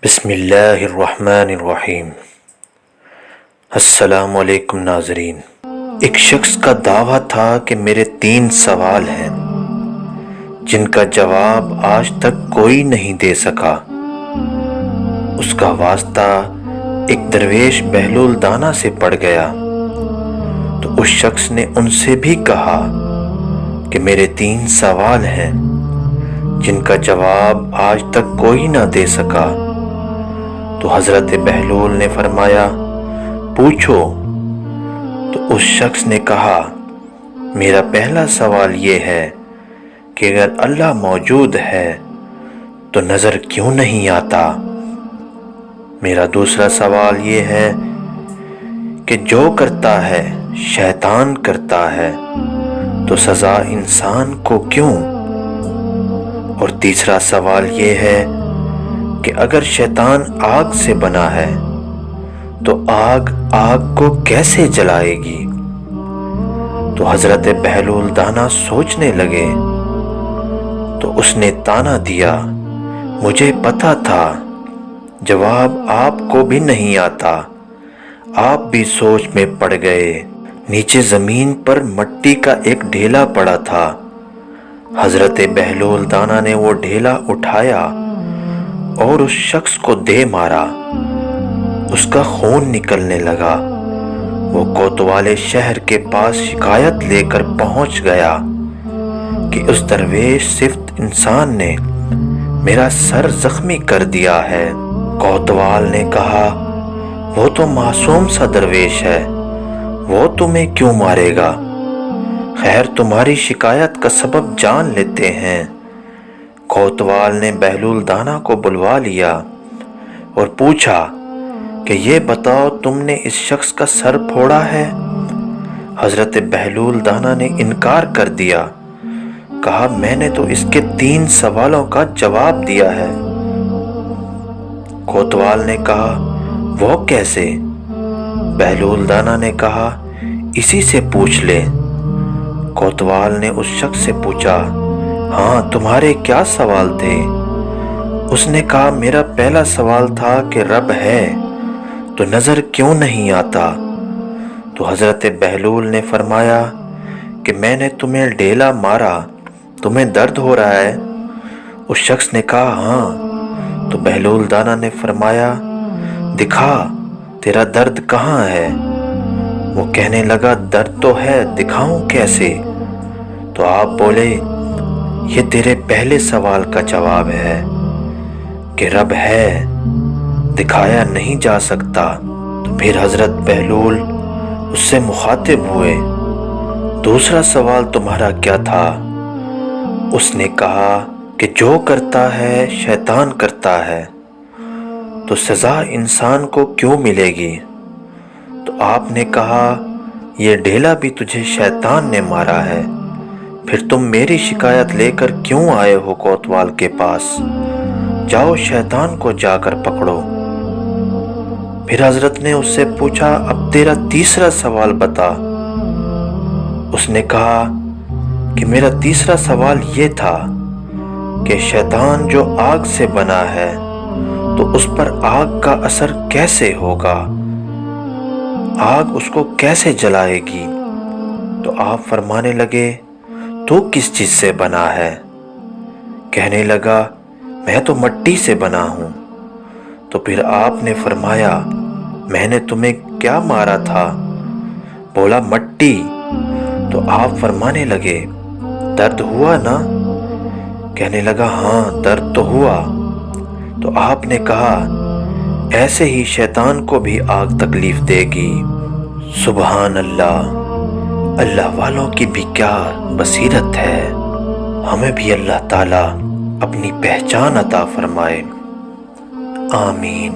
بسم اللہ الرحمن الرحیم۔ السلام علیکم ناظرین۔ ایک شخص کا دعویٰ تھا کہ میرے 3 سوال ہیں جن کا جواب آج تک کوئی نہیں دے سکا۔ اس کا واسطہ ایک درویش بہلول دانا سے پڑ گیا تو اس شخص نے ان سے بھی کہا کہ میرے 3 سوال ہیں جن کا جواب آج تک کوئی نہ دے سکا۔ تو حضرت بہلول نے فرمایا پوچھو۔ تو اس شخص نے کہا میرا پہلا سوال یہ ہے کہ اگر اللہ موجود ہے تو نظر کیوں نہیں آتا؟ میرا دوسرا سوال یہ ہے کہ جو کرتا ہے شیطان کرتا ہے تو سزا انسان کو کیوں؟ اور تیسرا سوال یہ ہے کہ اگر شیطان آگ سے بنا ہے تو آگ کو کیسے جلائے گی؟ تو حضرت بہلول دانا سوچنے لگے تو اس نے طعنہ دیا مجھے پتا تھا جواب آپ کو بھی نہیں آتا، آپ بھی سوچ میں پڑ گئے۔ نیچے زمین پر مٹی کا ایک ڈھیلا پڑا تھا۔ حضرت بہلول دانا نے وہ ڈھیلا اٹھایا اور اس شخص کو دے مارا۔ اس کا خون نکلنے لگا۔ وہ کوتوال شہر کے پاس شکایت لے کر پہنچ گیا کہ اس درویش صفت انسان نے میرا سر زخمی کر دیا ہے۔ کوتوال نے کہا وہ تو معصوم سا درویش ہے، وہ تمہیں کیوں مارے گا؟ خیر تمہاری شکایت کا سبب جان لیتے ہیں۔ کوتوال نے بہلول دانا کو بلوا لیا اور پوچھا کہ یہ بتاؤ تم نے اس شخص کا سر پھوڑا ہے؟ حضرت بہلول دانا نے انکار کر دیا، کہا میں نے تو اس کے 3 سوالوں کا جواب دیا ہے۔ کوتوال نے کہا وہ کیسے؟ بہلول دانا نے کہا اسی سے پوچھ لے۔ کوتوال نے اس شخص سے پوچھا ہاں تمہارے کیا سوال تھے؟ اس نے کہا میرا پہلا سوال تھا کہ رب ہے تو نظر کیوں نہیں آتا؟ تو حضرت بہلول نے فرمایا کہ میں نے تمہیں ڈھیلا مارا، تمہیں درد ہو رہا ہے؟ اس شخص نے کہا ہاں۔ تو بہلول دانا نے فرمایا دکھا تیرا درد کہاں ہے؟ وہ کہنے لگا درد تو ہے، دکھاؤں کیسے؟ تو آپ بولے یہ تیرے پہلے سوال کا جواب ہے کہ رب ہے، دکھایا نہیں جا سکتا۔ تو پھر حضرت بہلول اس سے مخاطب ہوئے دوسرا سوال تمہارا کیا تھا؟ اس نے کہا کہ جو کرتا ہے شیطان کرتا ہے تو سزا انسان کو کیوں ملے گی؟ تو آپ نے کہا یہ ڈھیلا بھی تجھے شیطان نے مارا ہے، پھر تم میری شکایت لے کر کیوں آئے ہو کوتوال کے پاس؟ جاؤ شیطان کو جا کر پکڑو۔ پھر حضرت نے اس سے پوچھا اب تیرا تیسرا سوال بتا۔ اس نے کہا کہ میرا تیسرا سوال یہ تھا کہ شیطان جو آگ سے بنا ہے تو اس پر آگ کا اثر کیسے ہوگا؟ آگ اس کو کیسے جلائے گی؟ تو آپ فرمانے لگے تو کس چیز سے بنا ہے؟ کہنے لگا میں تو مٹی سے بنا ہوں۔ تو پھر آپ نے فرمایا میں نے تمہیں کیا مارا تھا؟ بولا مٹی۔ تو آپ فرمانے لگے درد ہوا نا؟ کہنے لگا ہاں درد تو ہوا۔ تو آپ نے کہا ایسے ہی شیطان کو بھی آگ تکلیف دے گی۔ سبحان اللہ، اللہ والوں کی بھی کیا بصیرت ہے۔ ہمیں بھی اللہ تعالیٰ اپنی پہچان عطا فرمائے، آمین۔